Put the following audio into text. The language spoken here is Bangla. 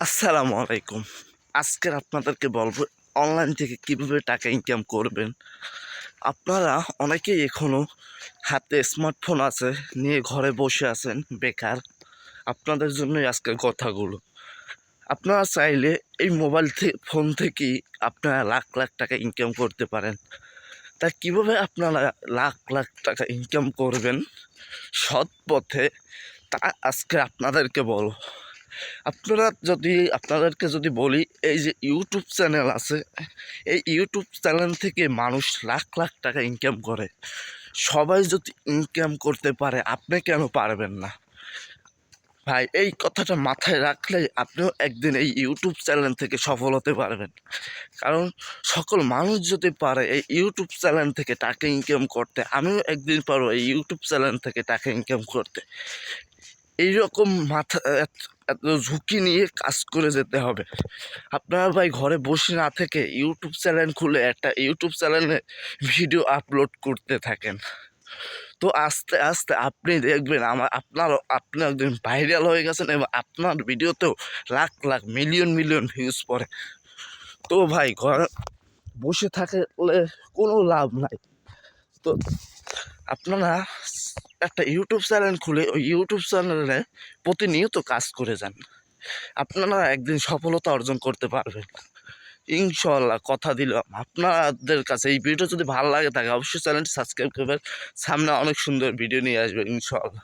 আসসালামু আলাইকুম। আজকের আপনাদেরকে বলবো অনলাইন থেকে কীভাবে টাকা ইনকাম করবেন। আপনারা অনেকেই এখনও হাতে স্মার্টফোন আছে নিয়ে ঘরে বসে আছেন বেকার। আপনাদের জন্যই আজকের কথাগুলো। আপনারা চাইলে এই মোবাইল ফোন থেকেই আপনারা লাখ লাখ টাকা ইনকাম করতে পারেন। তা কীভাবে আপনারা লাখ লাখ টাকা ইনকাম করবেন সৎ পথে, তা আজকে আপনাদেরকে বলবো। আপনাদেরকে যদি বলি, এই যে ইউটিউব চ্যানেল আছে, এই ইউটিউব চ্যানেল থেকে মানুষ লাখ লাখ টাকা ইনকাম করে। সবাই যদি ইনকাম করতে পারে, আপনি কেন পারবেন না? ভাই, এই কথাটা মাথায় রাখলেই আপনিও একদিন এই ইউটিউব চ্যানেল থেকে সফল হতে পারবেন। কারণ সকল মানুষ যদি পারে এই ইউটিউব চ্যানেল থেকে টাকা ইনকাম করতে, আমিও একদিন পারবো এই ইউটিউব চ্যানেল থেকে টাকা ইনকাম করতে। এইরকম এত ঝুঁকি নিয়ে কাজ করে যেতে হবে। আপনারা ভাই ঘরে বসে না থেকে ইউটিউব চ্যানেল খুলে একটা ইউটিউব চ্যানেলে ভিডিও আপলোড করতে থাকেন। তো আস্তে আস্তে আপনি দেখবেন আপনি একদিন ভাইরাল হয়ে গেছেন এবং আপনার ভিডিওতেও lakh lakh million million views পড়ে। তো ভাই ঘরে বসে থাকলে কোনো লাভ নাই। তো আপনারা একটা ইউটিউব চ্যানেল খুলে ওই ইউটিউব চ্যানেলে প্রতিনিয়ত কাজ করে যান, আপনারা একদিন সফলতা অর্জন করতে পারবেন ইনশাল্লাহ। কথা দিলাম আপনাদের কাছে। এই ভিডিও যদি ভালো লাগে থাকে অবশ্যই চ্যানেলটি সাবস্ক্রাইব করবেন। সামনে অনেক সুন্দর ভিডিও নিয়ে আসবে ইনশাল্লাহ।